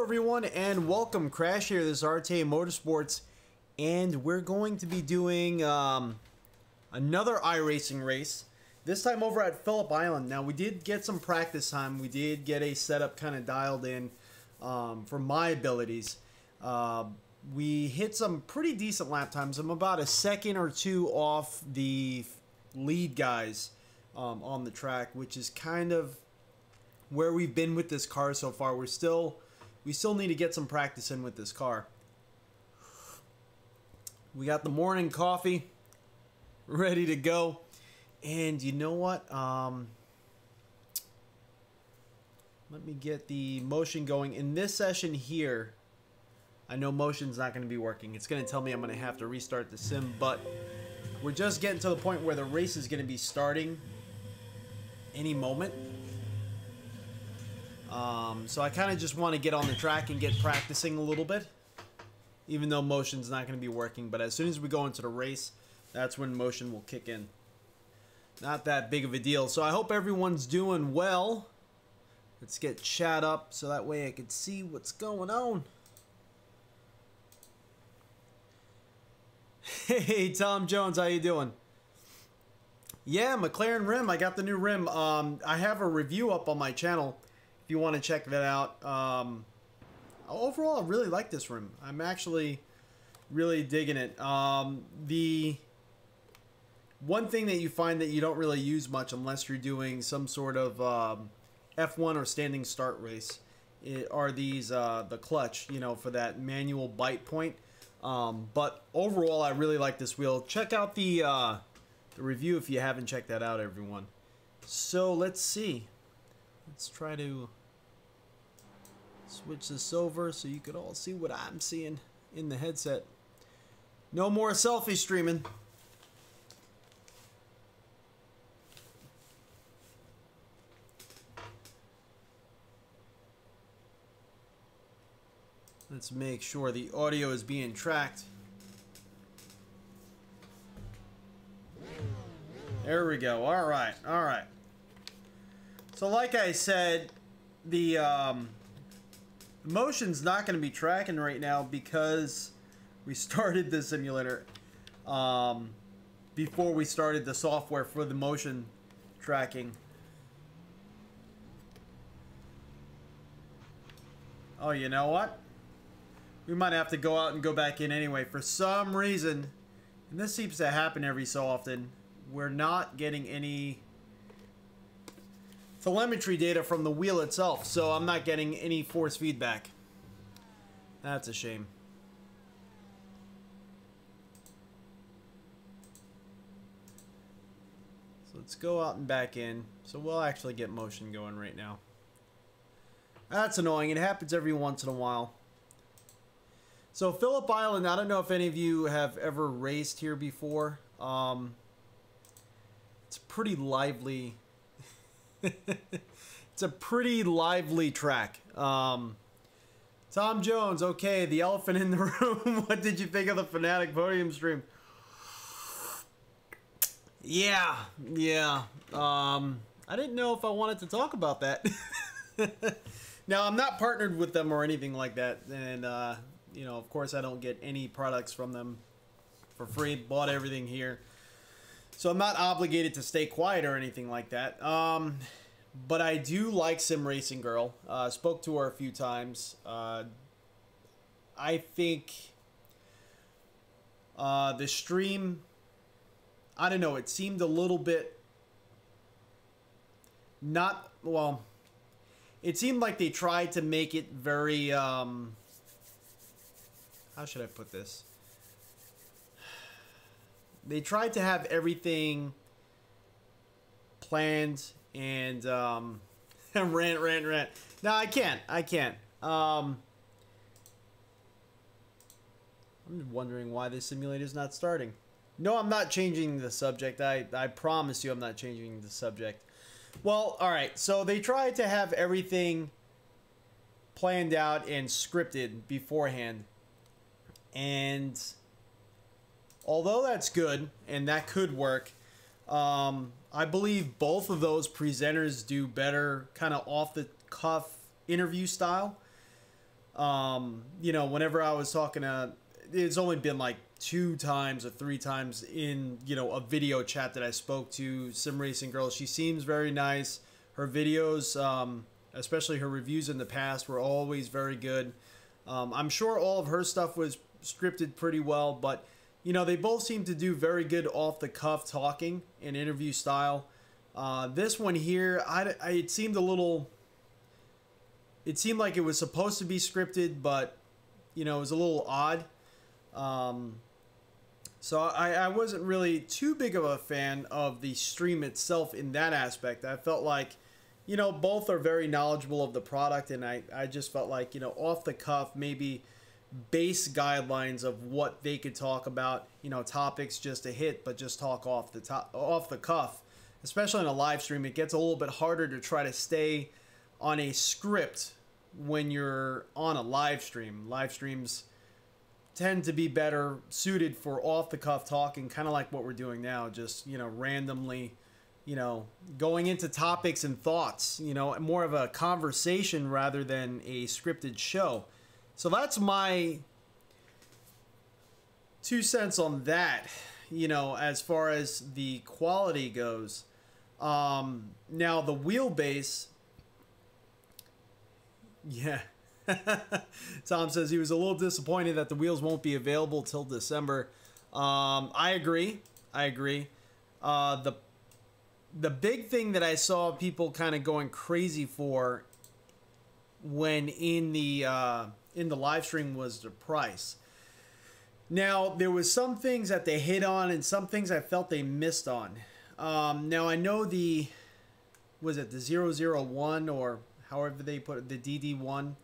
everyone and welcome. Crash here. This is RTA Motorsports and we're going to be doing another iRacing race, this time over at Phillip Island. Now we did get some practice time. We did get a setup kind of dialed in for my abilities. We hit some pretty decent lap times. I'm about a second or two off the lead guys on the track, which is kind of where we've been with this car so far. We still need to get some practice in with this car. We got the morning coffee ready to go, and you know what? Let me get the motion going in this session here. I know motion's not going to be working. It's going to tell me I'm going to have to restart the sim, but we're just getting to the point where the race is going to be starting any moment. So I kind of just want to get on the track and get practicing a little bit, even though motion's not going to be working. But as soon as we go into the race, that's when motion will kick in. Not that big of a deal. So I hope everyone's doing well. Let's get chat up so that way I can see what's going on. Hey, Tom Jones, how you doing? Yeah, McLaren rim. I got the new rim. I have a review up on my channel if you want to check that out. Overall, I really like this rim. I'm actually really digging it. The one thing that you find that you don't really use much unless you're doing some sort of F1 or standing start race are these the clutch, you know, for that manual bite point. But overall, I really like this wheel. Check out the review if you haven't checked that out, everyone. So let's see. Let's try to switch this over so you could all see what I'm seeing in the headset. No more selfie streaming. Let's make sure the audio is being tracked. There we go. All right. All right. So like I said, the motion's not going to be tracking right now because we started the simulator before we started the software for the motion tracking. Oh, you know what? We might have to go out and go back in anyway. For some reason, and this seems to happen every so often, we're not getting any telemetry data from the wheel itself, so I'm not getting any force feedback. That's a shame. So let's go out and back in. So we'll actually get motion going right now. That's annoying. It happens every once in a while. So Phillip Island, I don't know if any of you have ever raced here before. It's pretty lively. It's a pretty lively track. Tom Jones, okay, the elephant in the room. What did you think of the Fanatec podium stream? Yeah. I didn't know if I wanted to talk about that. Now, I'm not partnered with them or anything like that, and you know, of course, I don't get any products from them for free. Bought everything here. So I'm not obligated to stay quiet or anything like that. But I do like Sim Racing Girl. Spoke to her a few times. I think the stream, I don't know, it seemed a little bit not, well, it seemed like they tried to make it very, how should I put this? They tried to have everything planned and rant. No, I can't. I'm wondering why this simulator is not starting. No, I'm not changing the subject. I promise you I'm not changing the subject. Well, all right. So they tried to have everything planned out and scripted beforehand. And although that's good and that could work, I believe both of those presenters do better kind of off the cuff interview style. You know, whenever I was talking to, it's only been like 2 times or 3 times in, you know, a video chat that I spoke to Sim Racing Girl. She seems very nice. Her videos, especially her reviews in the past, were always very good. I'm sure all of her stuff was scripted pretty well, but, you know, they both seem to do very good off-the-cuff talking and interview style. This one here, it seemed a little... It seemed like it was supposed to be scripted, but, you know, it was a little odd. So I wasn't really too big of a fan of the stream itself in that aspect. I felt like, you know, both are very knowledgeable of the product, and I just felt like, you know, off the cuff, maybe base guidelines of what they could talk about, you know, topics just to hit, but just talk off the cuff. Especially in a live stream, it gets a little bit harder to try to stay on a script when you're on a live stream. Live streams tend to be better suited for off-the-cuff talking, kind of like what we're doing now, just, you know, randomly, you know, going into topics and thoughts, you know, more of a conversation rather than a scripted show. So that's my 2 cents on that, you know, as far as the quality goes. Now the wheelbase, yeah. Tom says he was a little disappointed that the wheels won't be available till December. I agree. The big thing that I saw people kind of going crazy for when in the live stream was the price. Now, there was some things that they hit on and some things I felt they missed on. Now, I know was it the 001 or however they put it, the DD1?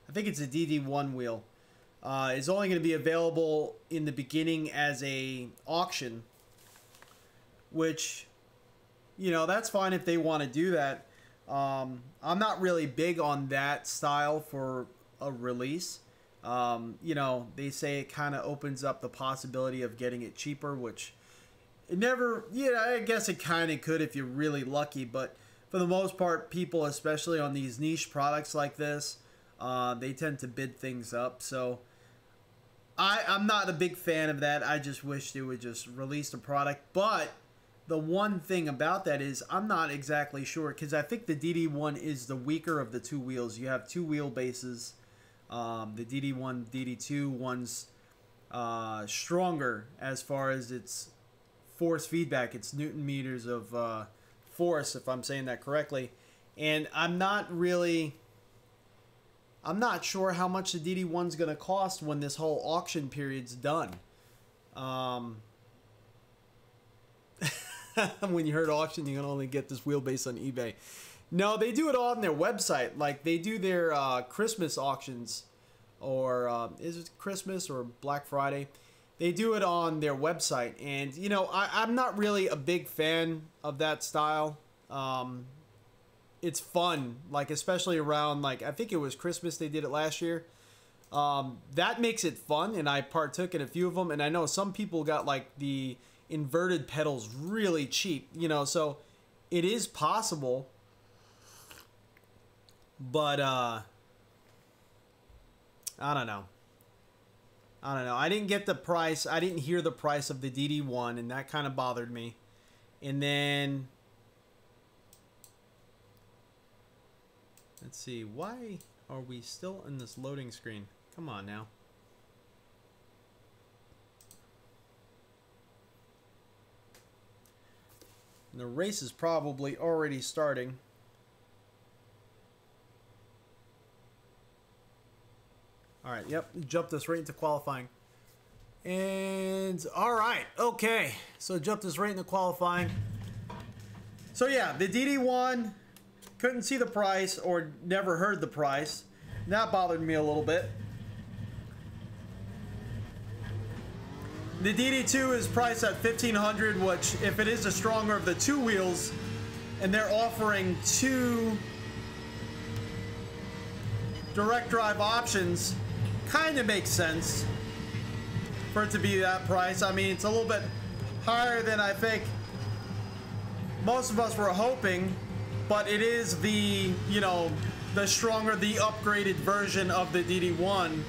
I think it's a DD1 wheel. It's only going to be available in the beginning as a auction, which, you know, that's fine if they want to do that. I'm not really big on that style for a release. You know, they say it kind of opens up the possibility of getting it cheaper, which it never, yeah, I guess it kind of could if you're really lucky, but for the most part, people, especially on these niche products like this, they tend to bid things up. So I'm not a big fan of that. I just wish they would just release the product. But the one thing about that is I'm not exactly sure, because I think the DD1 is the weaker of the 2 wheels. You have 2 wheelbases. The DD1, DD2 one's stronger as far as its force feedback. It's Newton meters of force, if I'm saying that correctly. And I'm not sure how much the DD1's going to cost when this whole auction period's done. When you heard auction, you can only get this wheelbase on eBay. No, they do it all on their website. Like, they do their Christmas auctions, or is it Christmas or Black Friday? They do it on their website, and, you know, I'm not really a big fan of that style. It's fun, like, especially around, like, I think it was Christmas they did it last year. That makes it fun, and I partook in a few of them, and I know some people got, like, the inverted pedals really cheap, you know, so it is possible, but, I don't know. I didn't get the price. I didn't hear the price of the DD1, and that kind of bothered me. And then, let's see. Why are we still in this loading screen? Come on now. And the race is probably already starting. All right, yep, jumped us right into qualifying. And, all right, okay. So jumped us right into qualifying. So yeah, the DD1, couldn't see the price or never heard the price. That bothered me a little bit. The DD2 is priced at $1,500, which, if it is the stronger of the 2 wheels, and they're offering 2 direct drive options, kind of makes sense for it to be that price. I mean, it's a little bit higher than I think most of us were hoping, but it is the, you know, the stronger, the upgraded version of the DD1.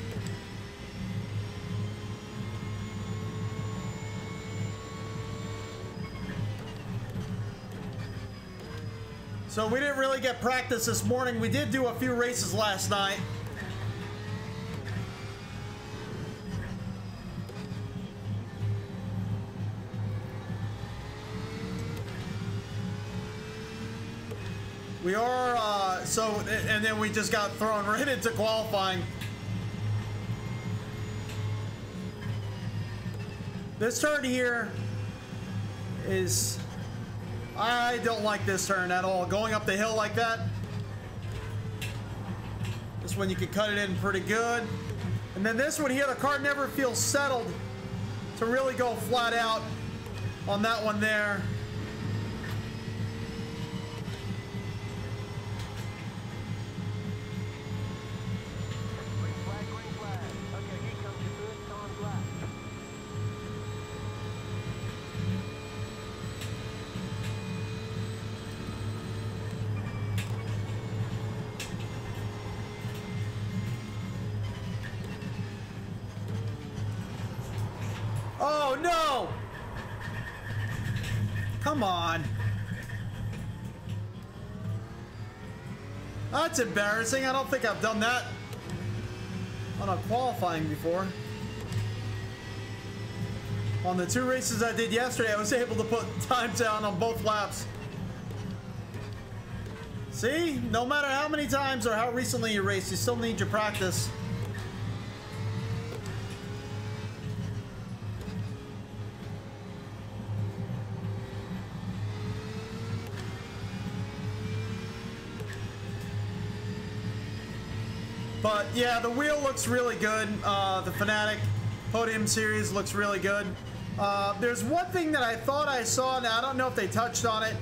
So we didn't really get practice this morning. We did do a few races last night. We are, and then we just got thrown right into qualifying. This turn here is, I don't like this turn at all. Going up the hill like that. This one you can cut it in pretty good. And then this one here, the car never feels settled to really go flat out on that one there. Oh no! Come on. That's embarrassing. I don't think I've done that on a qualifying before. On the 2 races I did yesterday, I was able to put times down on both laps. See? No matter how many times or how recently you race, you still need your practice. But yeah, the wheel looks really good. The Fanatec Podium Series looks really good. There's one thing that I thought I saw, now I don't know if they touched on it,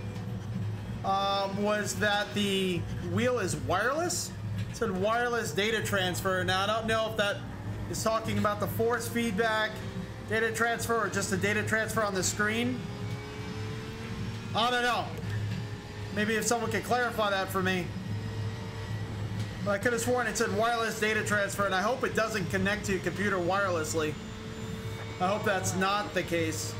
was that the wheel is wireless. It said wireless data transfer. Now I don't know if that is talking about the force feedback data transfer or just the data transfer on the screen. I don't know. Maybe if someone could clarify that for me. I could have sworn it said wireless data transfer, and I hope it doesn't connect to your computer wirelessly. I hope that's not the case.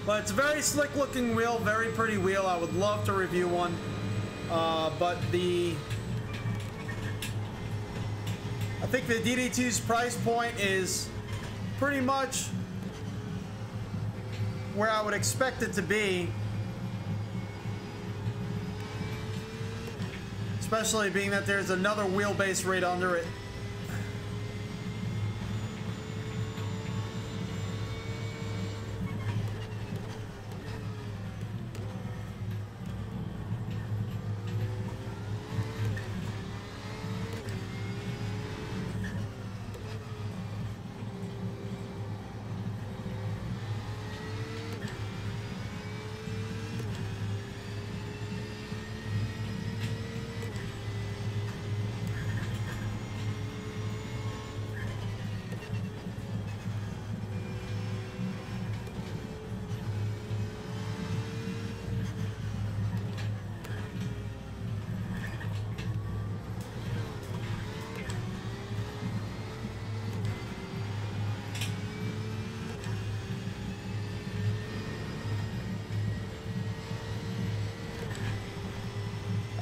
But it's a very slick looking wheel, very pretty wheel. I would love to review one. But I think the DD2's price point is pretty much where I would expect it to be. Especially being that there's another wheelbase right under it.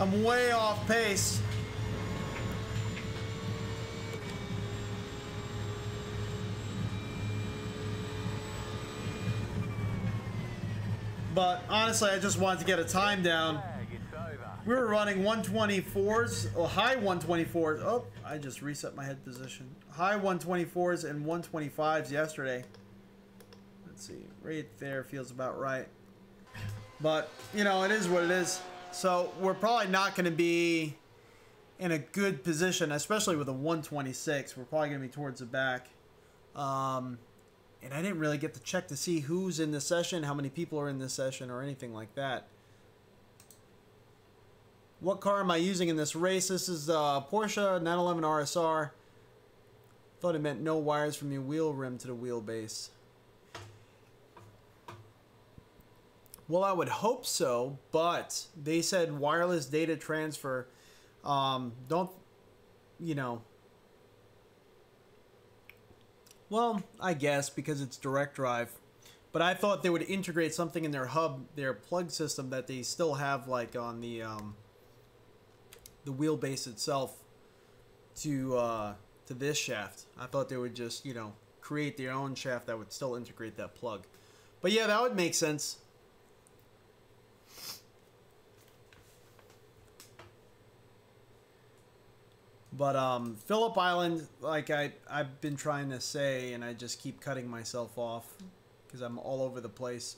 I'm way off pace. But honestly, I just wanted to get a time down. We were running 124s, or high 124s. Oh, I just reset my head position. High 124s and 125s yesterday. Let's see, right there feels about right. But, you know, it is what it is. So we're probably not going to be in a good position, especially with a 126. We're probably going to be towards the back. And I didn't really get to check to see who's in the session, how many people are in this session, or anything like that. What car am I using in this race? This is Porsche 911 RSR. Thought it meant no wires from your wheel rim to the wheelbase. Well, I would hope so, but they said wireless data transfer. Don't, you know, well, I guess because it's direct drive. But I thought they would integrate something in their hub, their plug system that they still have like on the wheelbase itself to this shaft. I thought they would just, you know, create their own shaft that would still integrate that plug. But yeah, that would make sense. But Phillip Island, like I've been trying to say, and I just keep cutting myself off because I'm all over the place.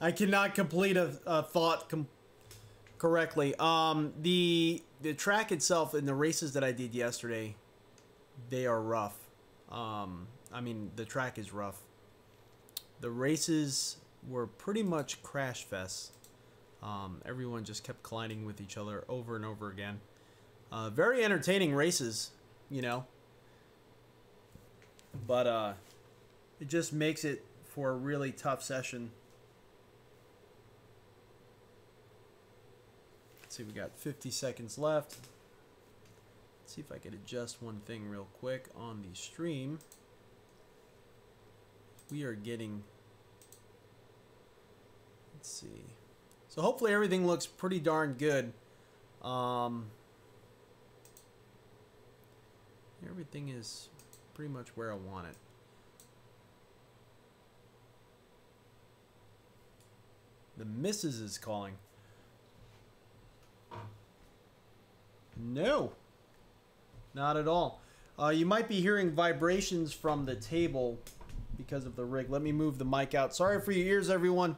I cannot complete a thought correctly. The track itself and the races that I did yesterday, they are rough. I mean, the track is rough. The races were pretty much crash fests. Everyone just kept colliding with each other over and over again. Very entertaining races, you know. But it just makes it for a really tough session. Let's see, we got 50 seconds left. Let's see if I could adjust one thing real quick on the stream. We are getting... Let's see. So hopefully everything looks pretty darn good. Everything is pretty much where I want it. The missus is calling. No. Not at all. You might be hearing vibrations from the table because of the rig. Let me move the mic out. Sorry for your ears, everyone.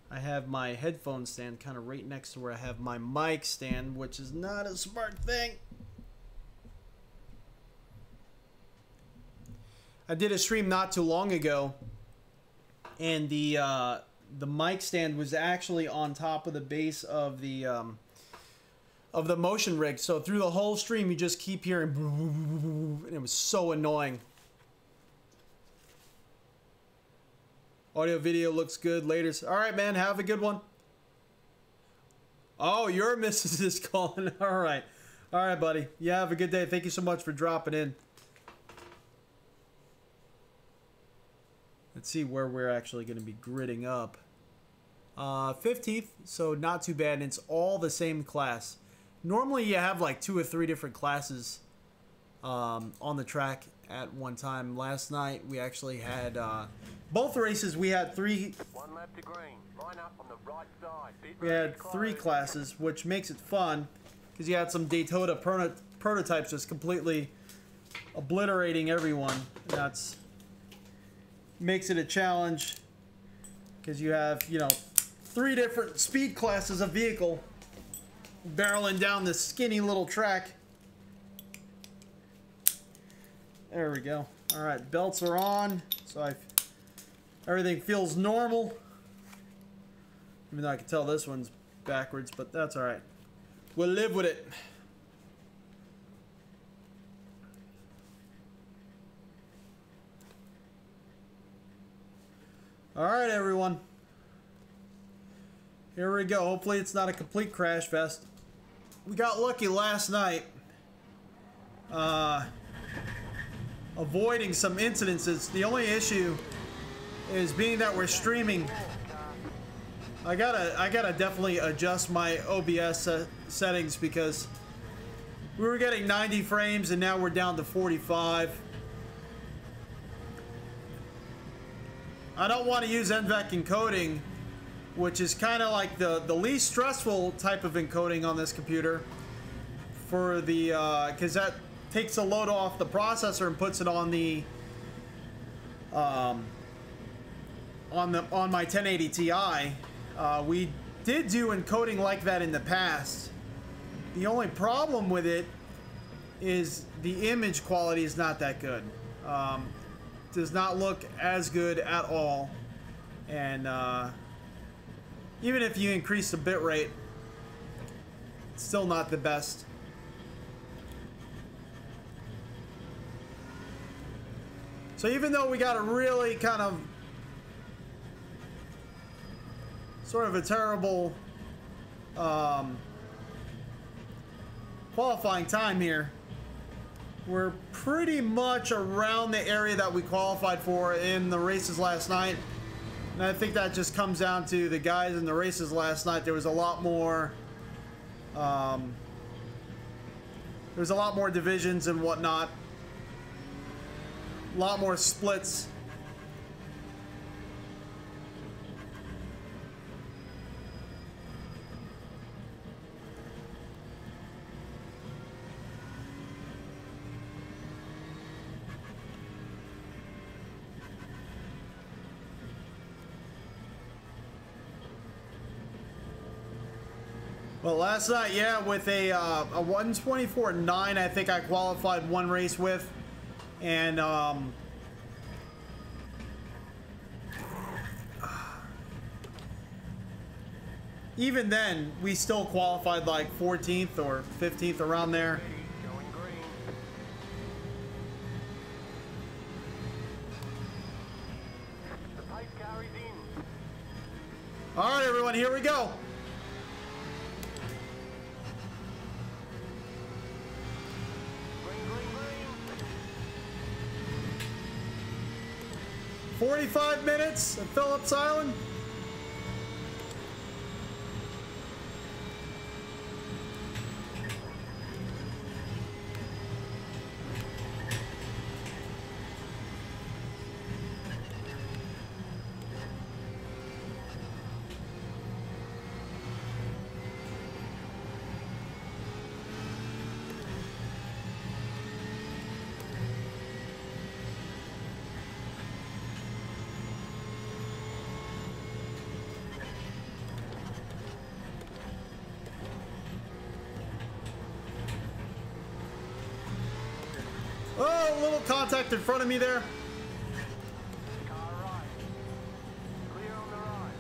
I have my headphone stand kind of right next to where I have my mic stand, which is not a smart thing. I did a stream not too long ago, and the mic stand was actually on top of the base of the MotionRig. So through the whole stream, you just keep hearing, and it was so annoying. Audio video looks good. Later. All right, man. Have a good one. Oh, your missus is calling. All right. All right, buddy. Yeah, have a good day. Thank you so much for dropping in. Let's see where we're actually going to be gridding up. 15th, so not too bad. And it's all the same class. Normally, you have like 2 or 3 different classes on the track at one time. Last night, we actually had... both races, we had 3. One lap to green. Line up on the right side. We had 3 classes, which makes it fun because you had some Daytona prototypes just completely obliterating everyone. That's makes it a challenge because you have, you know, 3 different speed classes of vehicle barreling down this skinny little track. There we go. All right, belts are on, so everything feels normal. Even though I can tell this one's backwards, but that's all right. We'll live with it. All right, everyone. Here we go. Hopefully it's not a complete crash fest. We got lucky last night. Avoiding some incidences. The only issue is being that we're streaming. I gotta definitely adjust my OBS settings because we were getting 90 frames and now we're down to 45. I don't want to use NVEC encoding, which is kind of like the least stressful type of encoding on this computer for the because that takes the load off the processor and puts it on the on my 1080 Ti. We did do encoding like that in the past. The only problem with it is the image quality is not that good. Does not look as good at all, and even if you increase the bit rate, it's still not the best. So even though we got a really kind of sort of a terrible qualifying time here. We're pretty much around the area that we qualified for in the races last night. And I think that just comes down to the guys in the races last night. There was a lot more divisions and whatnot. A lot more splits. Well, last night, yeah, with a 124.9, I think I qualified one race with, and even then, we still qualified like 14th or 15th around there. Going green. The pace carries in. All right, everyone, here we go. Green, green, green. 45 minutes at Phillips Island. Oh, a little contact in front of me there. Car right. Clear on the right.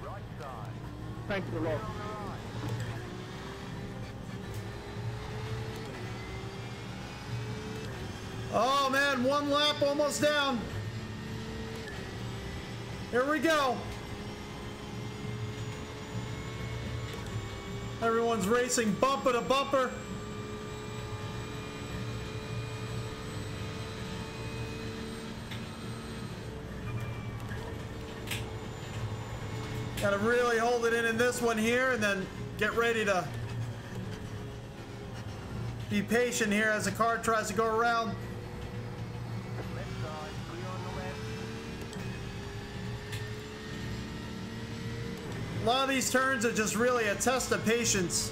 Right side. Thank you, Lord. On the right. Oh man, one lap almost down. Here we go. Everyone's racing bumper to bumper. Gotta really hold it in this one here and then get ready to be patient here as the car tries to go around. Left side. Clear on the left. A lot of these turns are just really a test of patience.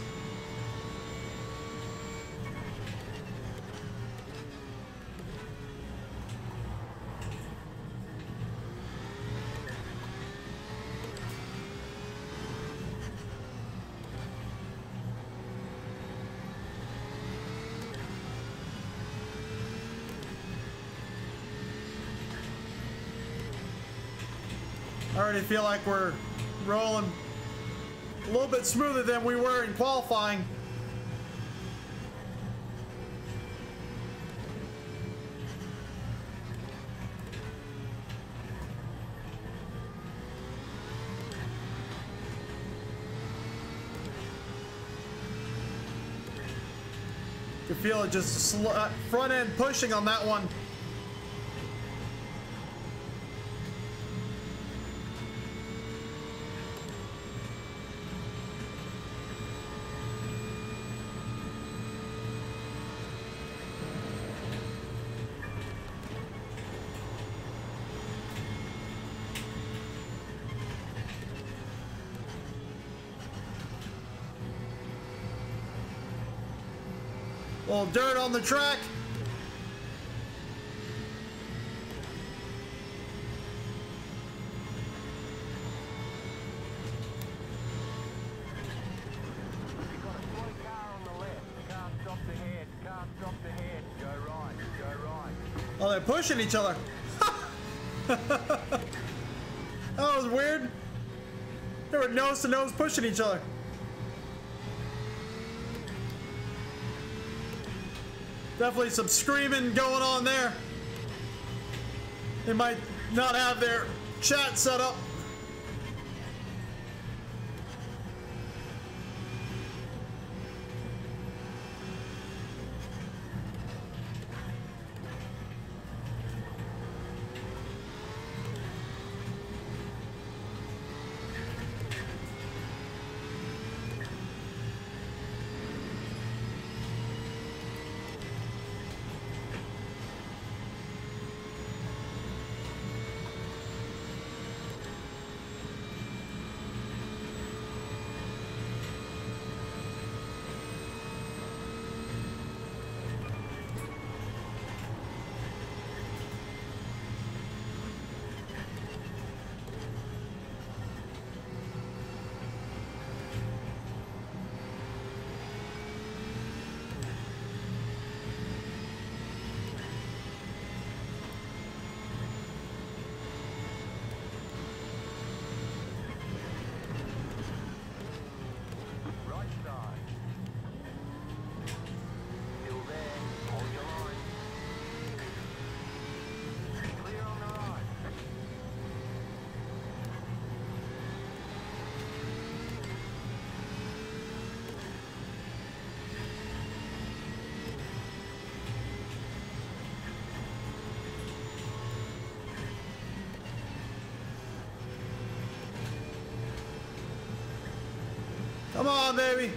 I already feel like we're rolling a little bit smoother than we were in qualifying. You can feel it just front end pushing on that one. Little dirt on the track. You've got a slow car on the left. Car stopped ahead. Car stopped ahead. Go right. Go right. they're pushing each other. That was weird. They were nose to nose pushing each other. Definitely some screaming going on there. They might not have their chat set up. Come on, baby.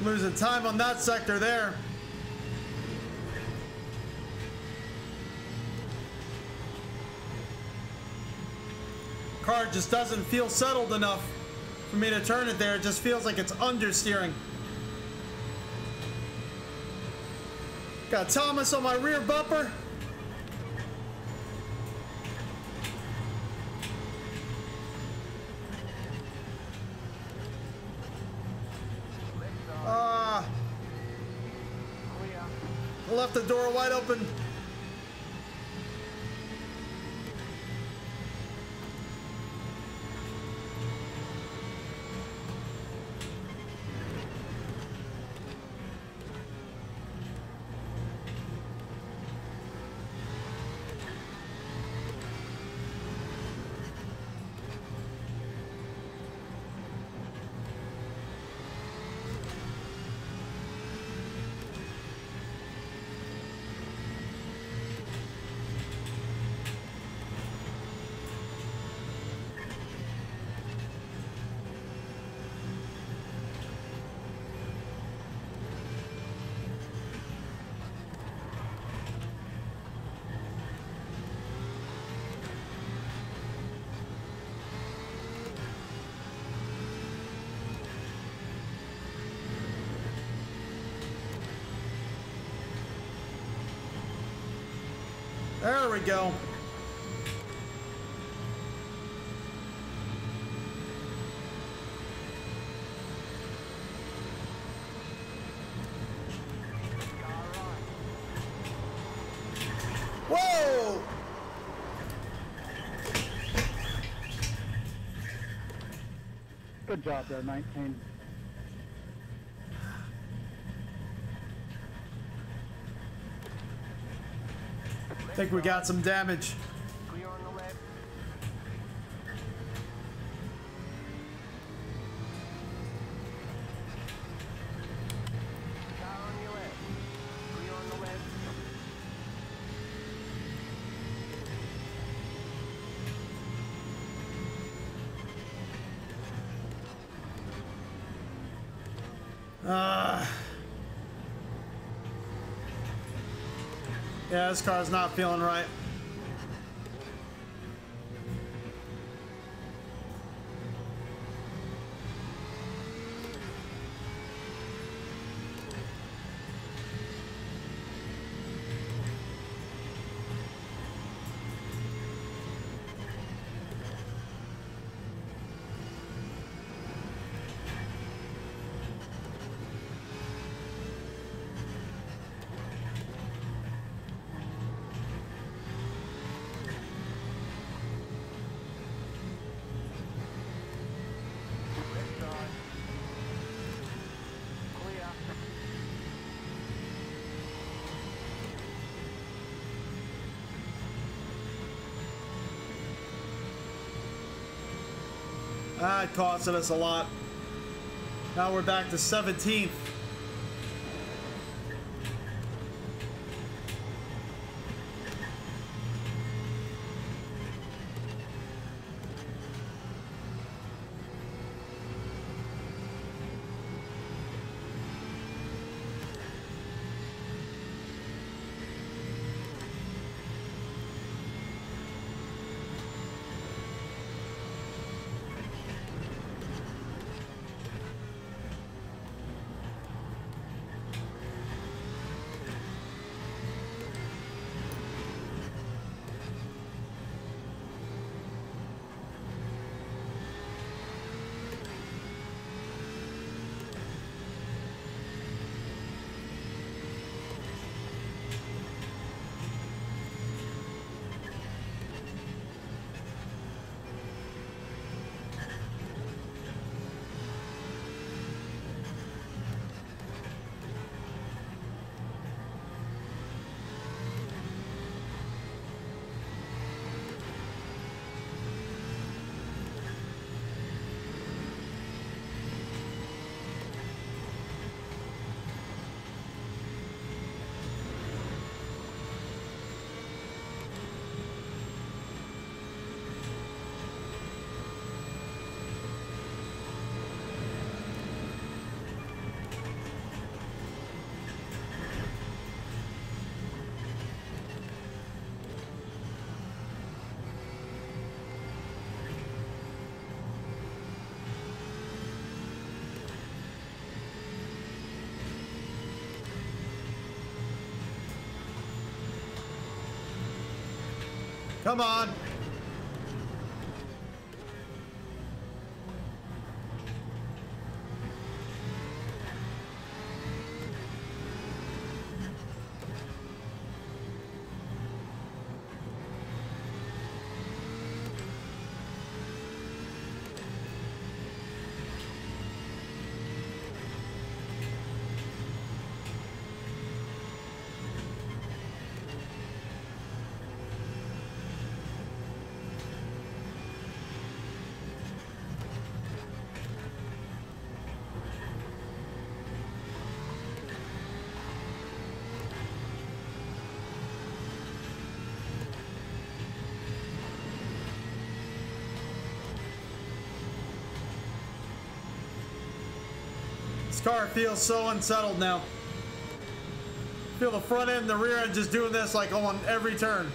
Losing time on that sector there. Car just doesn't feel settled enough for me to turn it there. It just feels like it's understeering. Got Thomas on my rear bumper. Left the door wide open. There we go. Whoa! Good job there, 19. I think we got some damage. Clear on the left. Car on your left. Clear on the left. Yeah, this car's not feeling right. That costed us a lot. Now we're back to 17th. Come on. This car feels so unsettled now. Feel the front end and the rear end just doing this like on every turn.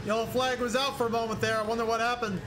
Yellow flag was out for a moment there. I wonder what happened.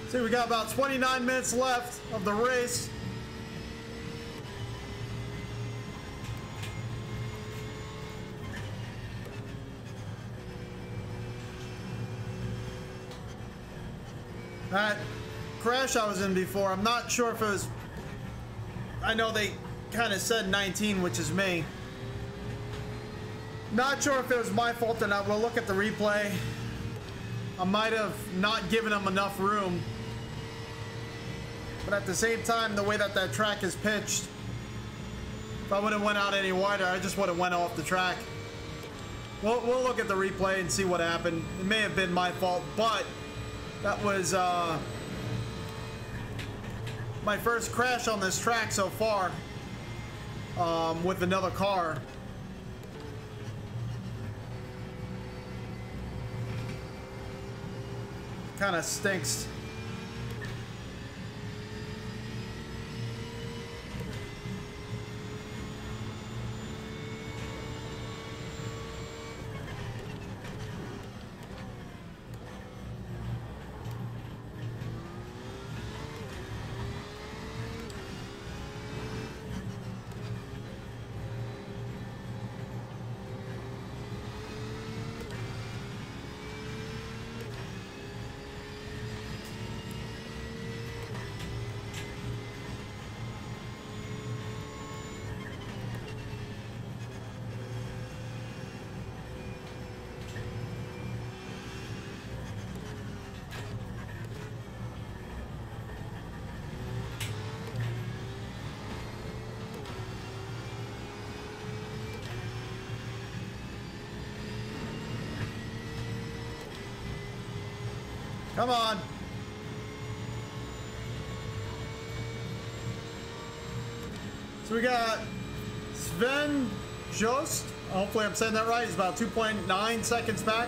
See, we got about 29 minutes left of the race. That crash I was in before, I'm not sure if it was... I know they kind of said 19, which is me. Not sure if it was my fault or not. We'll look at the replay. I might have not given them enough room. But at the same time, the way that that track is pitched, if I would have went out any wider, I just would have went off the track. We'll look at the replay and see what happened. It may have been my fault, but that was my first crash on this track so far with another car. Kind of stinks. Come on. So we got Sven Jost. Hopefully I'm saying that right. He's about 2.9 seconds back.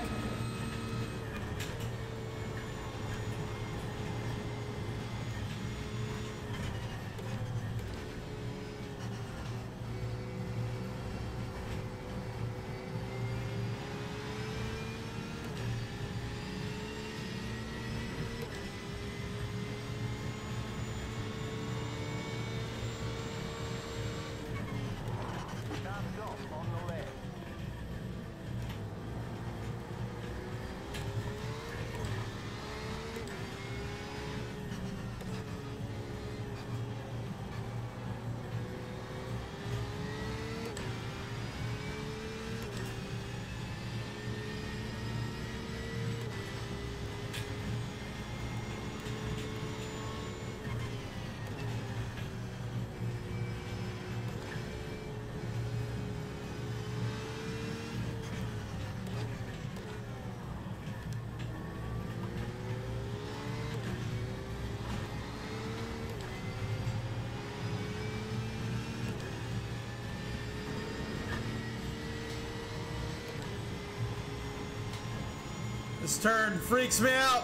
This turn freaks me out.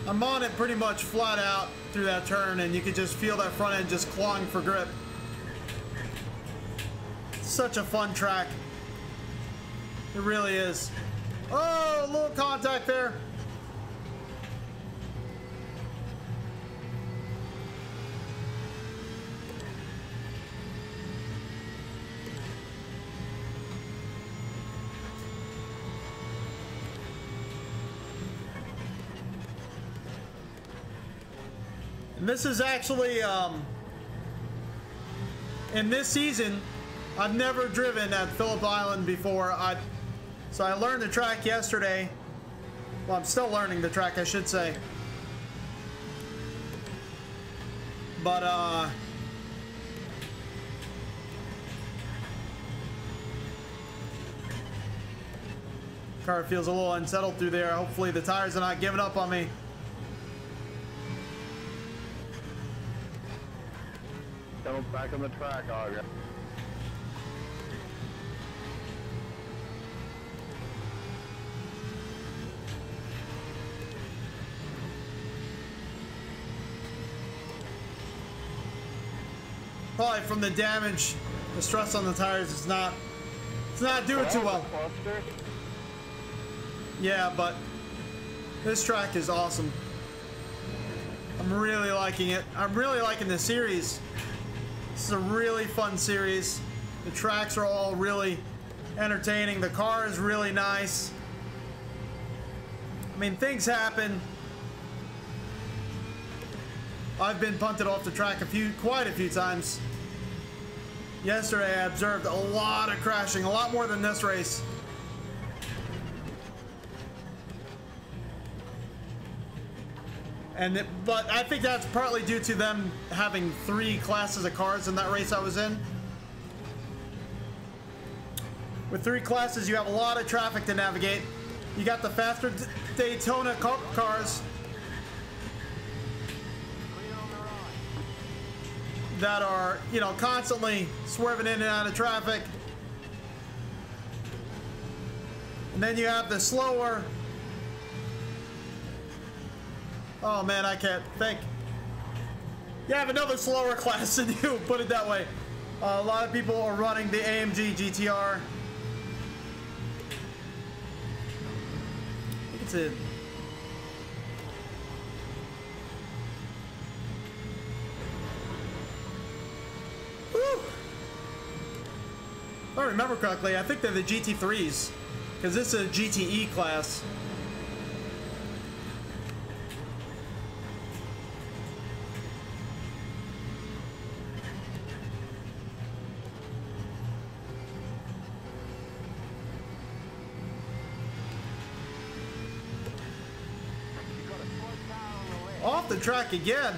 I'm on it pretty much flat out through that turn, and you can just feel that front end just clawing for grip. Such a fun track. It really is. Oh, a little contact there. And this is actually, in this season, I've never driven at Phillip Island before. So I learned the track yesterday. Well, I'm still learning the track, I should say. But, car feels a little unsettled through there. Hopefully the tires are not giving up on me. Come back on the track, Auger. Probably from the damage, the stress on the tires is not, it's not doing too well. Yeah, but this track is awesome. I'm really liking it. I'm really liking the series. This is a really fun series. The tracks are all really entertaining. The car is really nice. I mean, things happen. I've been punted off the track quite a few times. Yesterday I observed a lot of crashing, a lot more than this race. But I think that's partly due to them having 3 classes of cars in that race I was in. With 3 classes, you have a lot of traffic to navigate. You got the faster Daytona cars that are, you know, constantly swerving in and out of traffic. And then you have the slower. Oh man, I can't think. You have another slower class than you, put it that way. A lot of people are running the AMG GTR. I think it's a... Woo! If I remember correctly, I think they're the GT3s, because this is a GTE class. Off the track again.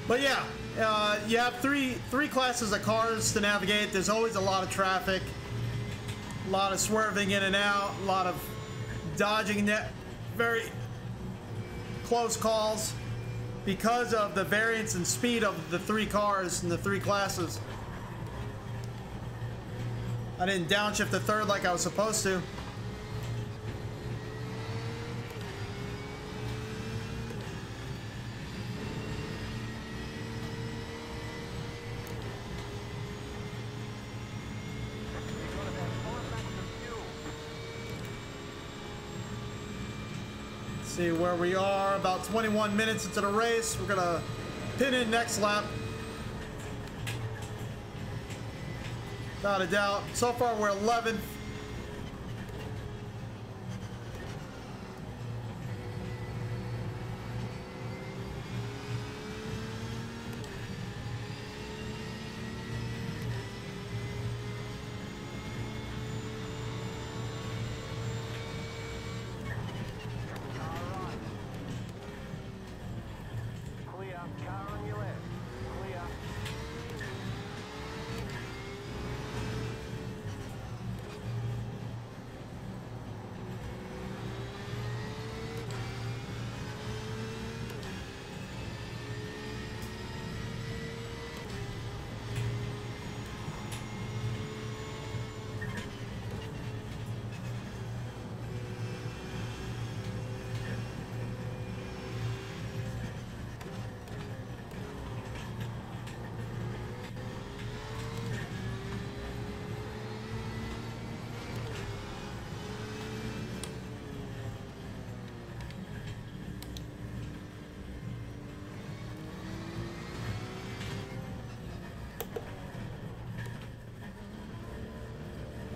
But yeah, you have three classes of cars to navigate. There's always a lot of traffic. A lot of swerving in and out, a lot of dodging net, very close calls because of the variance and speed of the 3 cars and the 3 classes. I didn't downshift the 3rd like I was supposed to. See where we are, about 21 minutes into the race. We're gonna pin in next lap. Without a doubt. So far we're 11th.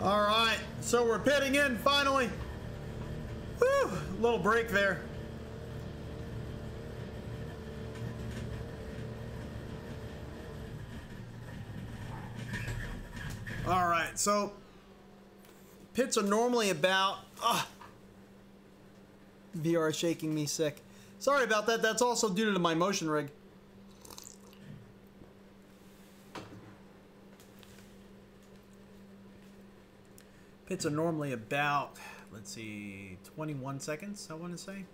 All right, so we're pitting in finally. Whew, little break there. All right, so pits are normally about. VR is shaking me sick. Sorry about that. That's also due to my MotionRig. Pits are normally about, let's see, 21 seconds, I want to say.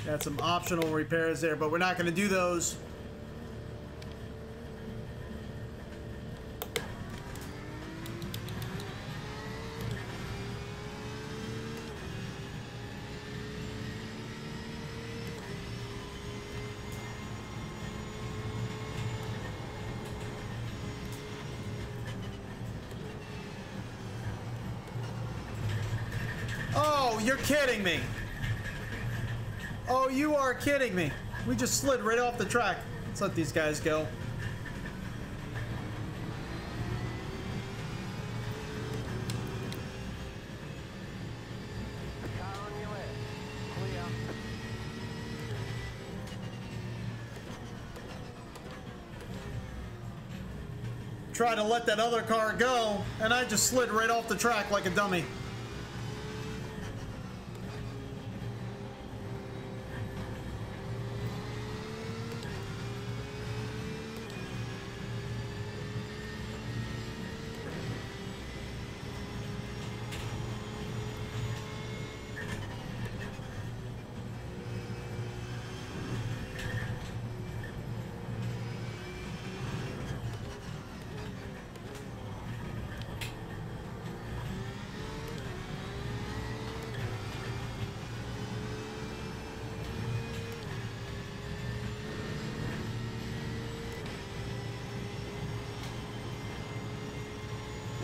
Got some optional repairs there, but we're not going to do those. Oh, you're kidding me. Oh, you are kidding me. We just slid right off the track. Let's let these guys go. Car on your left. Clear. Try to let that other car go, and I just slid right off the track like a dummy.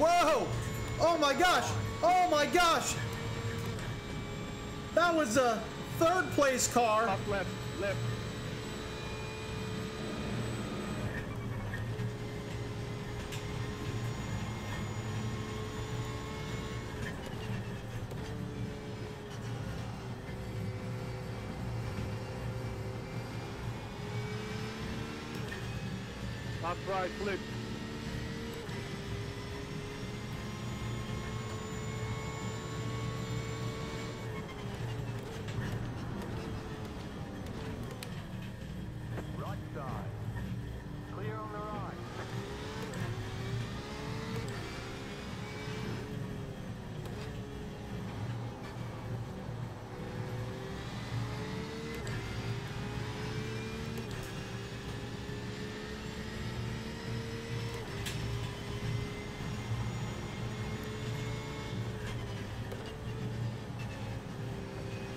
Whoa! Oh my gosh! Oh my gosh! That was a third place car. Top left, left. Top right, flip. Right side. Clear on the right.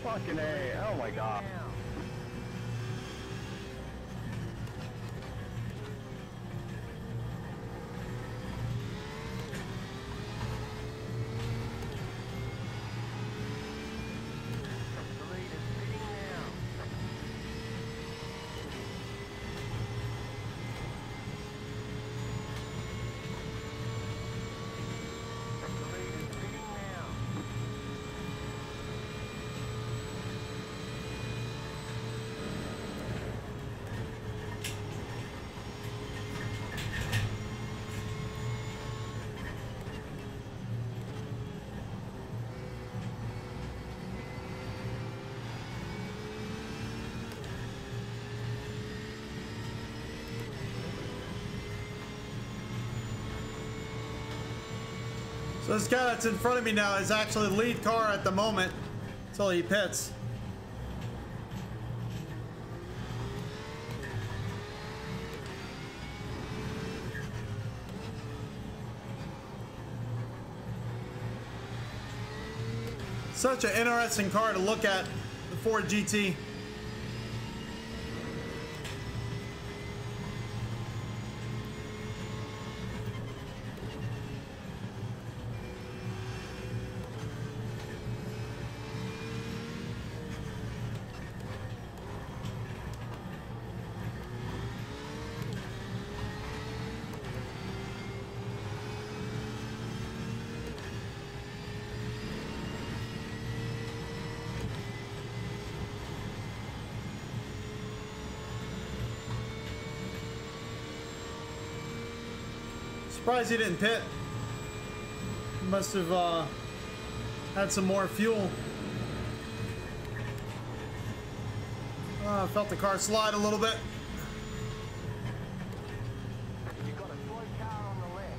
Fucking A. Oh my god. Down. The lead is sitting now. The lead is sitting now. So this guy that's in front of me now is actually the lead car at the moment until he pits. Such an interesting car to look at, the Ford GT. Surprised he didn't pit. He must have had some more fuel. Felt the car slide a little bit. You got a slow car on the left.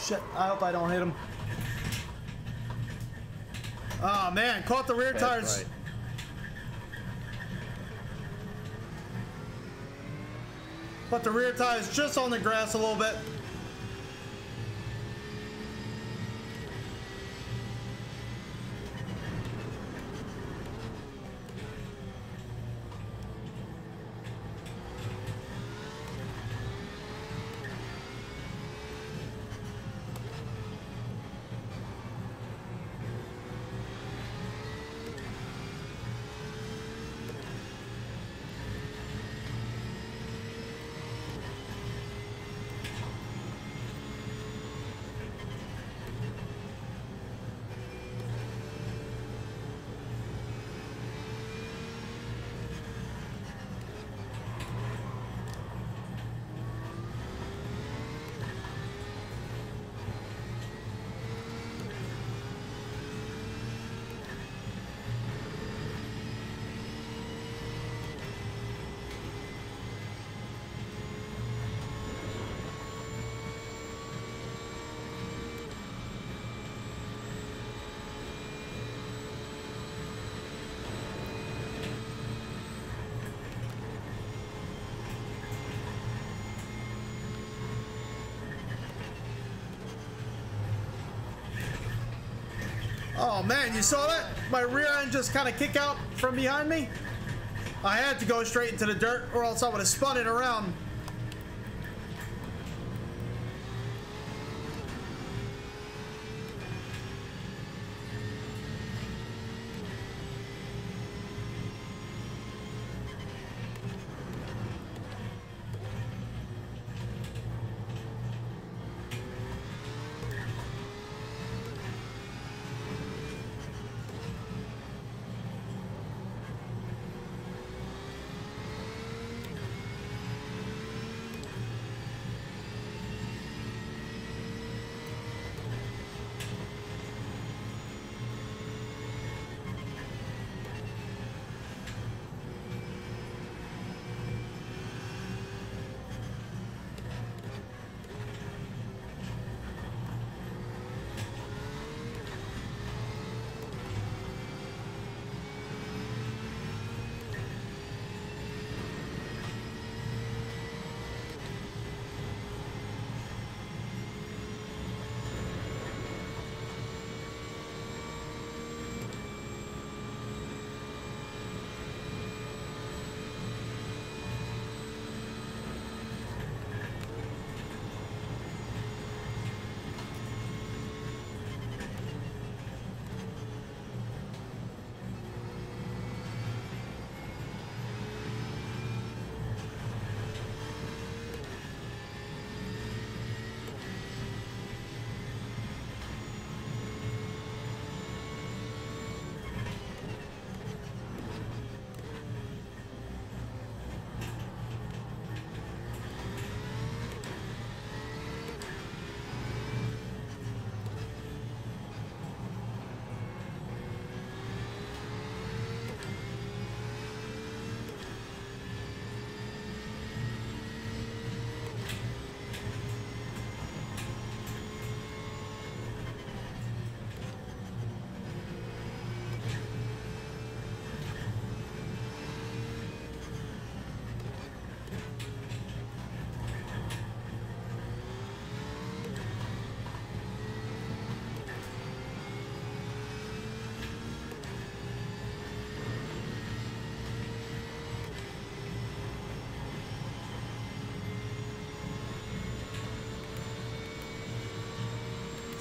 Shit, I hope I don't hit him. Oh man, caught the rear tires. Right. Caught the rear tires just on the grass a little bit. Oh man, you saw that? My rear end just kind of kick out from behind me. I had to go straight into the dirt or else I would have spun it around.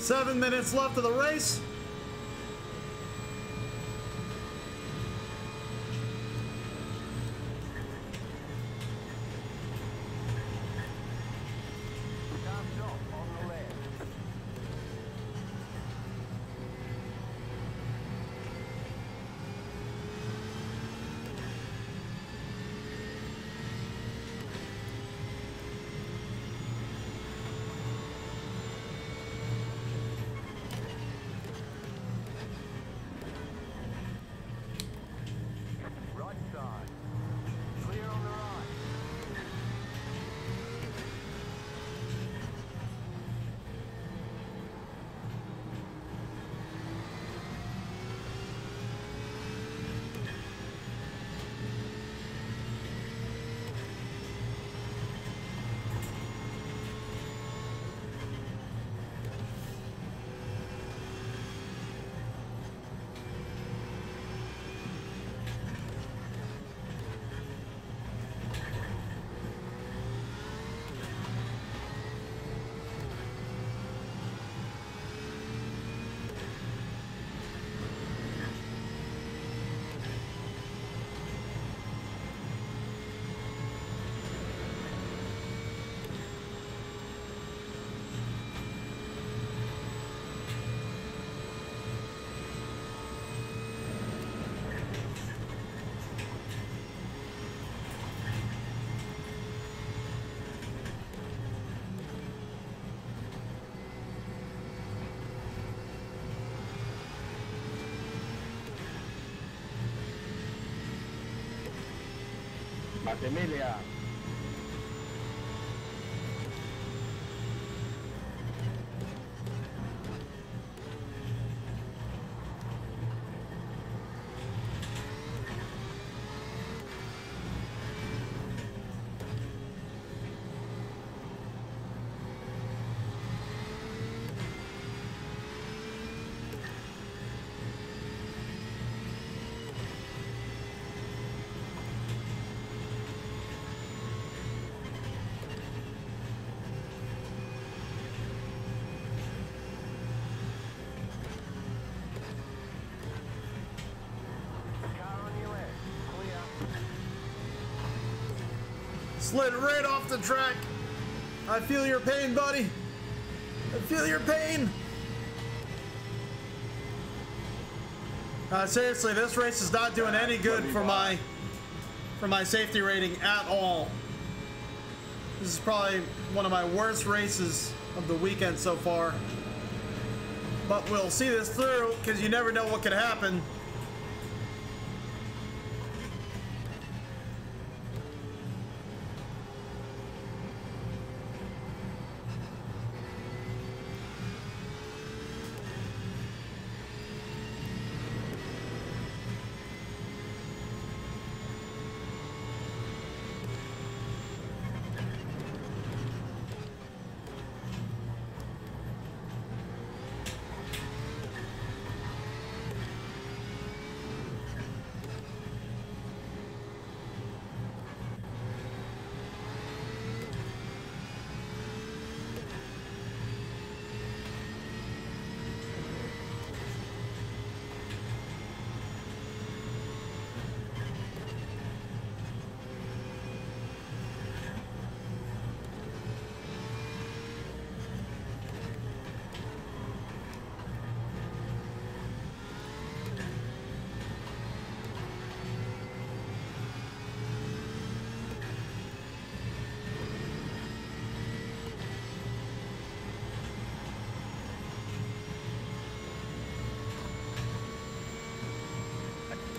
7 minutes left of the race. Time's up on the left. Right side. Clear on the right. Emilia. Car on your left. Clear. Slid right off the track. I feel your pain, buddy. I feel your pain. Seriously, this race is not doing any good for my safety rating at all. This is probably one of my worst races of the weekend so far. But we'll see this through because you never know what could happen.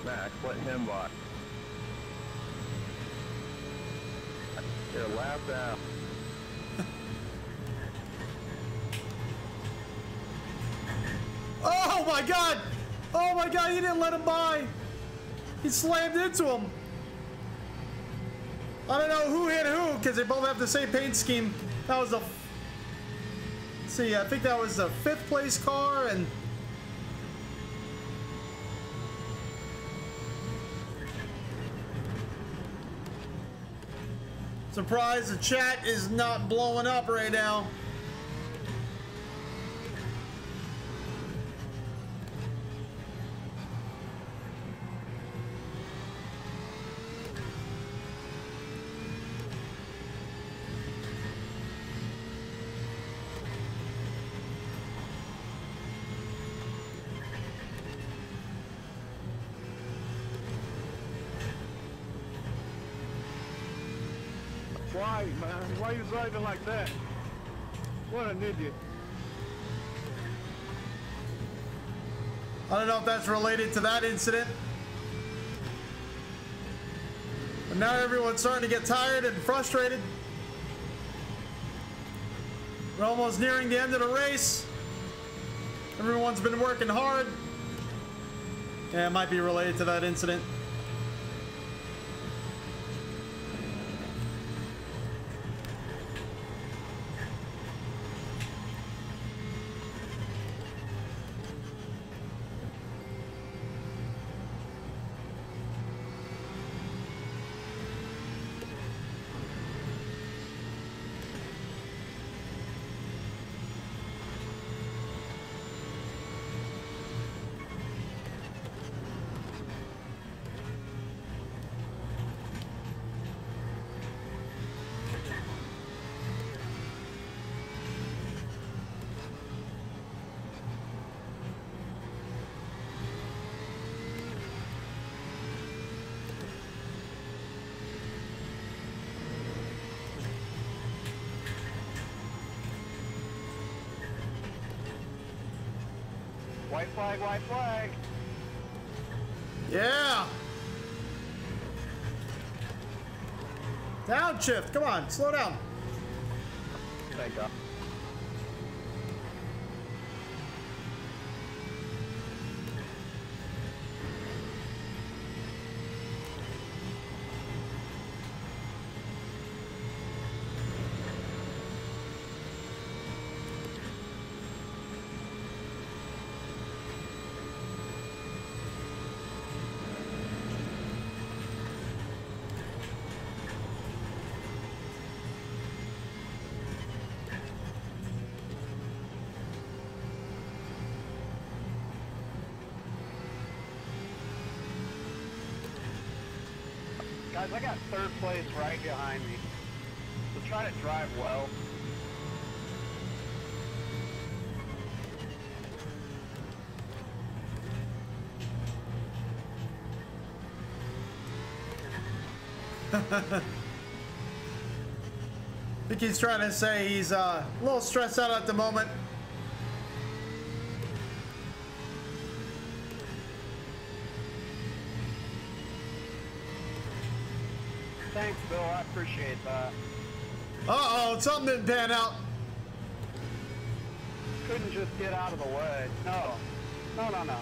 Max, let him by. Here, lap down. Oh my god! Oh my god, he didn't let him by! He slammed into him! I don't know who hit who, because they both have the same paint scheme. That was a... Let's see, I think that was the 5th place car, and... Surprised the chat is not blowing up right now. Why, man? Why you driving like that? What an idiot. I don't know if that's related to that incident. But now everyone's starting to get tired and frustrated. We're almost nearing the end of the race. Everyone's been working hard. Yeah, it might be related to that incident. White flag, white flag. Yeah. Downshift. Come on, slow down. Thank God. Guys, I got third place right behind me. So try to drive well. I think he's trying to say he's a little stressed out at the moment. Thanks, Bill. I appreciate that. Uh-oh, something didn't pan out. Couldn't just get out of the way. No. No, no, no.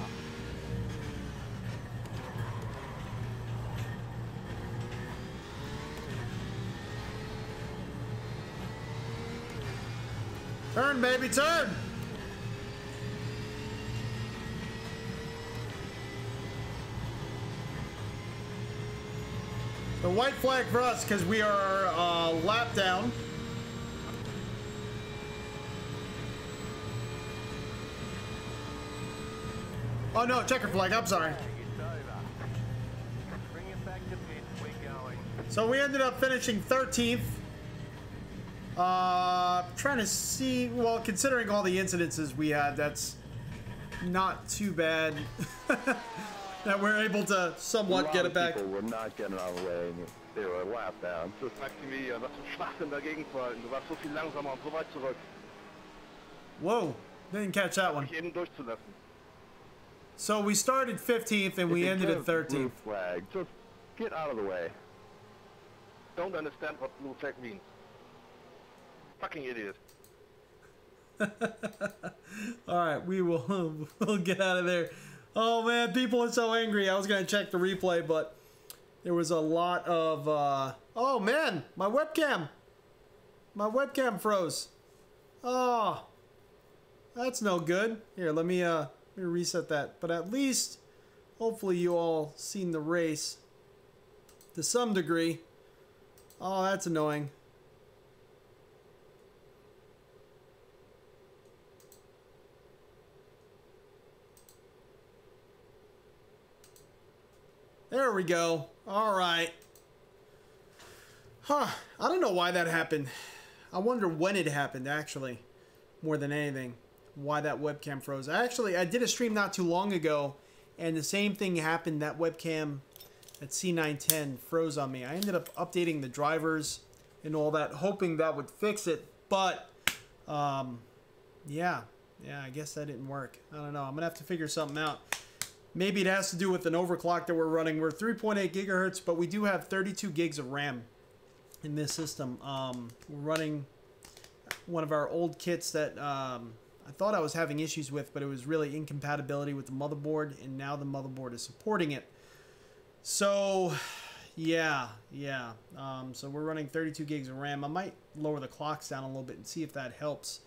Turn, baby, turn. The white flag for us because we are lap down. Oh no, checker flag, I'm sorry. It's over. Bring it back to pit. We're going. So we ended up finishing 13th. Trying to see, well, considering all the incidences we had, that's not too bad. That we're able to somewhat get it back. People were not getting out of the way. They were a lap down. Whoa, didn't catch that one. So we started 15th and we ended at 13th. Blue flag. Just get out of the way. Don't understand what blue flag means. Fucking idiot. All right, we'll get out of there. Oh man, people are so angry. I was gonna check the replay, but there was a lot of. Oh man, my webcam froze. Oh, that's no good. Here, let me reset that. But at least, hopefully, you all seen the race to some degree. Oh, that's annoying. There we go. All right. Huh. I don't know why that happened. I wonder when it happened, actually, more than anything. Why that webcam froze. Actually, I did a stream not too long ago, and the same thing happened. That webcam at C910 froze on me. I ended up updating the drivers and all that, hoping that would fix it. But yeah, I guess that didn't work. I don't know. I'm gonna have to figure something out. Maybe it has to do with an overclock that we're running. We're 3.8 gigahertz, but we do have 32 gigs of RAM in this system. We're running one of our old kits that I thought I was having issues with, but it was really incompatibility with the motherboard, and now the motherboard is supporting it. So yeah. So we're running 32 gigs of RAM. I might lower the clocks down a little bit and see if that helps.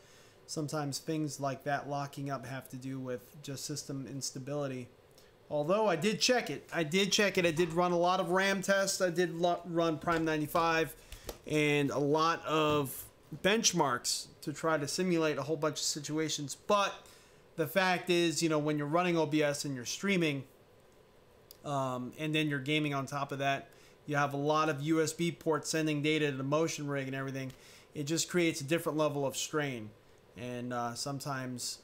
Sometimes things like that locking up have to do with just system instability. Although I did check it. I did run a lot of RAM tests. I did run Prime 95 and a lot of benchmarks to try to simulate a whole bunch of situations. But the fact is, you know, when you're running OBS and you're streaming, and then you're gaming on top of that, you have a lot of USB ports sending data to the MotionRig and everything. It just creates a different level of strain. And sometimes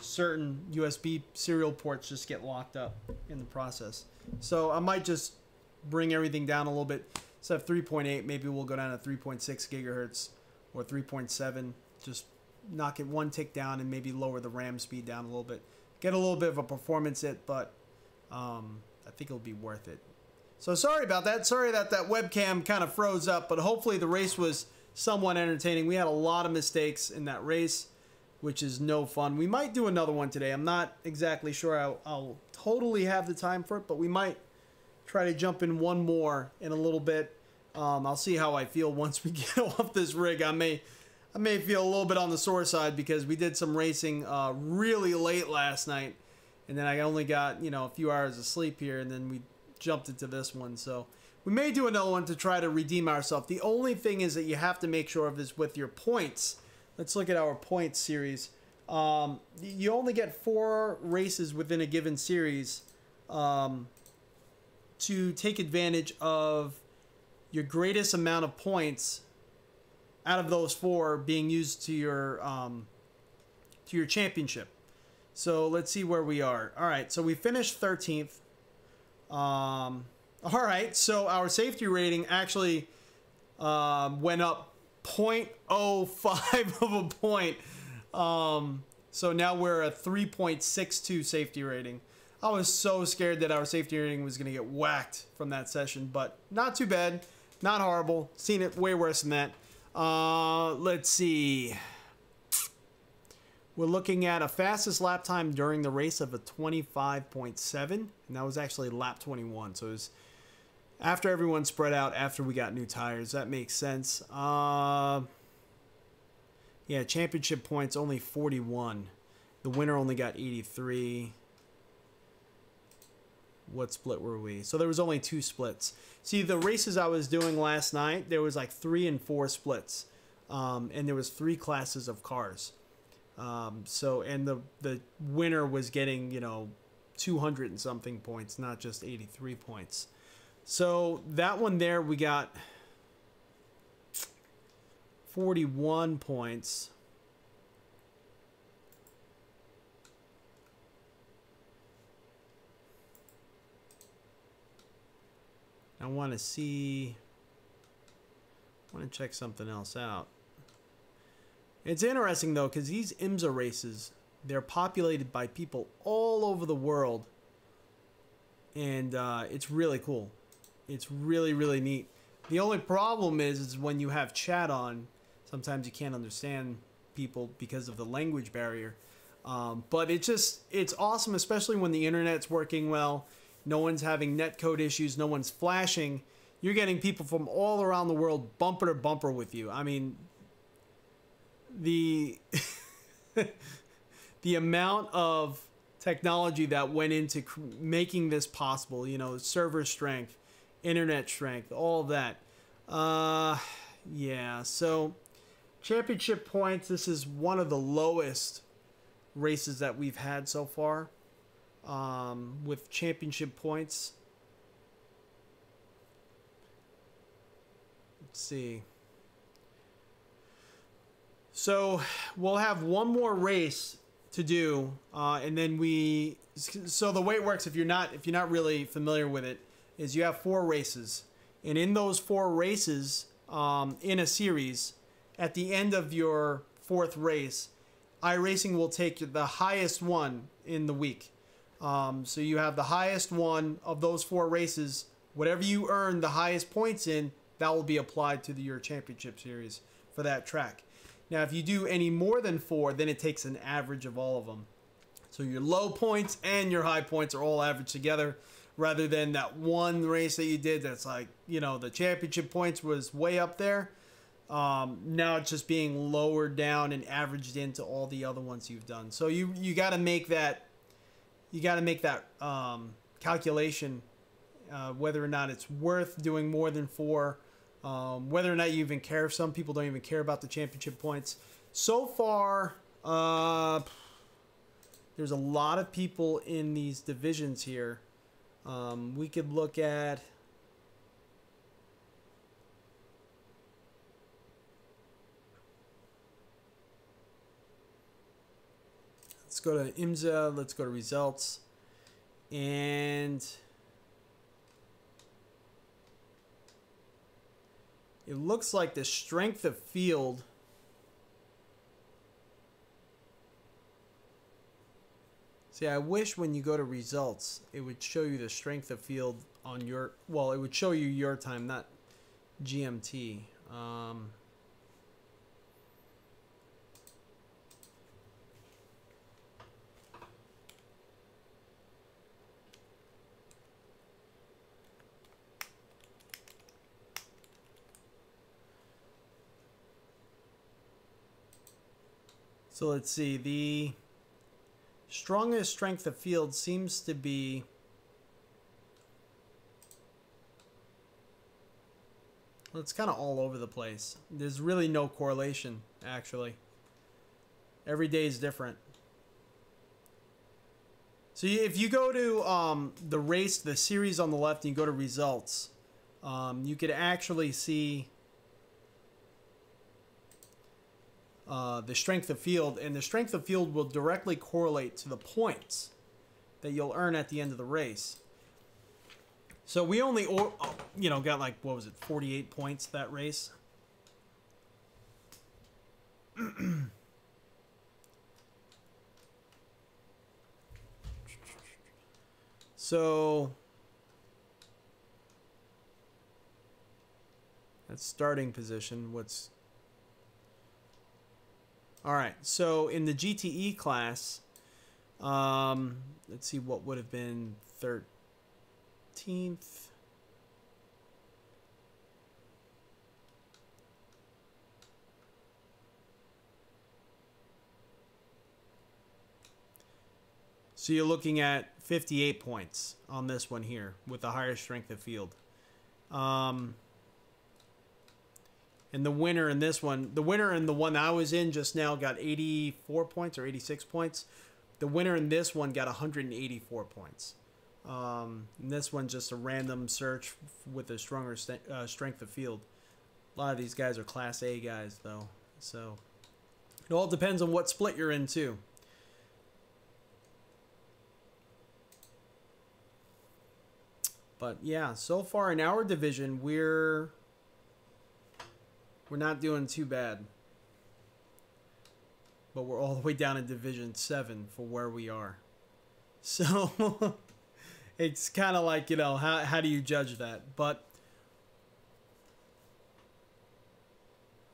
certain USB serial ports just get locked up in the process. So I might just bring everything down a little bit. Instead of 3.8, maybe we'll go down to 3.6 gigahertz or 3.7. Just knock it one tick down and maybe lower the RAM speed down a little bit. Get a little bit of a performance hit, but I think it'll be worth it. So sorry about that. Sorry that that webcam kind of froze up, but hopefully the race was somewhat entertaining. We had a lot of mistakes in that race, which is no fun. We might do another one today. I'm not exactly sure I'll totally have the time for it, but we might try to jump in one more in a little bit. I'll see how I feel once we get off this rig. I may feel a little bit on the sore side because we did some racing really late last night, and then I only got, you know, a few hours of sleep here, and then we jumped into this one. So we may do another one to try to redeem ourselves. The only thing is that you have to make sure of this with your points. Let's look at our points series. You only get 4 races within a given series to take advantage of your greatest amount of points out of those 4 being used to your championship. So let's see where we are. All right, so we finished 13th. All right, so our safety rating actually went up 0.05 of a point. So now we're a 3.62 safety rating. I was so scared that our safety rating was going to get whacked from that session, but not too bad. Not horrible. Seen it way worse than that. Let's see. We're looking at a fastest lap time during the race of a 25.7, and that was actually lap 21. So it was after everyone spread out, after we got new tires. That makes sense. Yeah, championship points only 41. The winner only got 83. What split were we? So there was only 2 splits. See, the races I was doing last night, there was like 3 and 4 splits. And there was 3 classes of cars. So, and the winner was getting, you know, 200 and something points, not just 83 points. So that one there, we got 41 points. I want to check something else out. It's interesting though, because these IMSA races, they're populated by people all over the world, and it's really cool. It's really, really neat. The only problem is when you have chat on, sometimes you can't understand people because of the language barrier. But it's awesome, especially when the internet's working well. No one's having netcode issues. No one's flashing. You're getting people from all around the world bumper to bumper with you. I mean, the the amount of technology that went into making this possible, you know, server strength, internet strength, all that. Yeah, so championship points, this is one of the lowest races that we've had so far with championship points. Let's see. So we'll have one more race to do, and then so the way it works, if you're not really familiar with it, is you have 4 races, and in those 4 races, in a series, at the end of your 4th race, iRacing will take the highest one in the week. So you have the highest one of those 4 races. Whatever you earn the highest points in, that will be applied to your championship series for that track. Now, if you do any more than 4, then it takes an average of all of them. So your low points and your high points are all averaged together, rather than that one race that you did that's like, you know, the championship points was way up there. Now it's just being lowered down and averaged into all the other ones you've done. So you got to make that calculation, whether or not it's worth doing more than 4, whether or not you even care. Some people don't even care about the championship points. So far, there's a lot of people in these divisions here. We could look at... Let's go to IMSA. Let's go to results. And it looks like the strength of field See, I wish when you go to results, it would show you the strength of field on your, well, it would show you your time, not GMT. So let's see, the strongest strength of field seems to be well, it's kind of all over the place. There's really no correlation, actually. Every day is different. So if you go to the race, the series on the left, and you go to results, you could actually see the strength of field, and the strength of field will directly correlate to the points that you'll earn at the end of the race. So we only, got like, what was it, 48 points that race. So that's starting position. All right, so in the GTE class, let's see what would have been 13th. So you're looking at 58 points on this one here with the higher strength of field. And the winner in this one, the winner in the one I was in just now got 84 points or 86 points. The winner in this one got 184 points. And this one's just a random search with a stronger strength of field. A lot of these guys are Class A guys, though. So it all depends on what split you're in, too. But yeah, so far in our division, we're not doing too bad. But we're all the way down in Division 7 for where we are. So it's kind of like, how do you judge that? But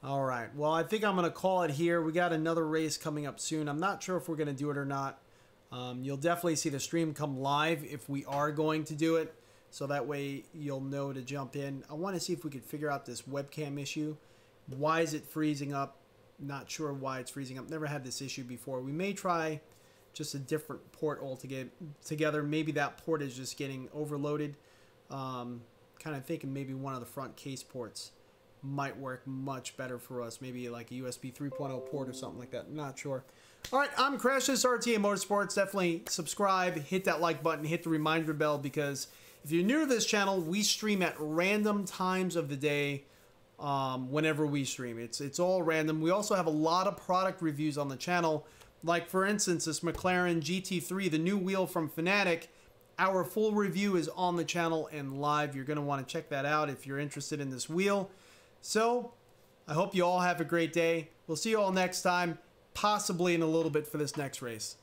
all right. Well, I think I'm going to call it here. We got another race coming up soon. I'm not sure if we're going to do it or not. You'll definitely see the stream come live if we are going to do it. So that way you'll know to jump in. I want to see if we could figure out this webcam issue. Why is it freezing up? Not sure why it's freezing up. Never had this issue before. We may try just a different port altogether. Maybe that port is just getting overloaded. Kind of thinking maybe one of the front case ports might work much better for us. Maybe like a USB 3.0 port or something like that. Not sure. All right, I'm Crash. This is RTA Motorsports. Definitely subscribe, hit that like button, hit the reminder bell, because if you're new to this channel, we stream at random times of the day. Whenever we stream, it's all random. We also have a lot of product reviews on the channel, like for instance this McLaren GT3, the new wheel from Fanatec. Our full review is on the channel and live. You're going to want to check that out if you're interested in this wheel. So, I hope you all have a great day. We'll see you all next time, possibly in a little bit for this next race.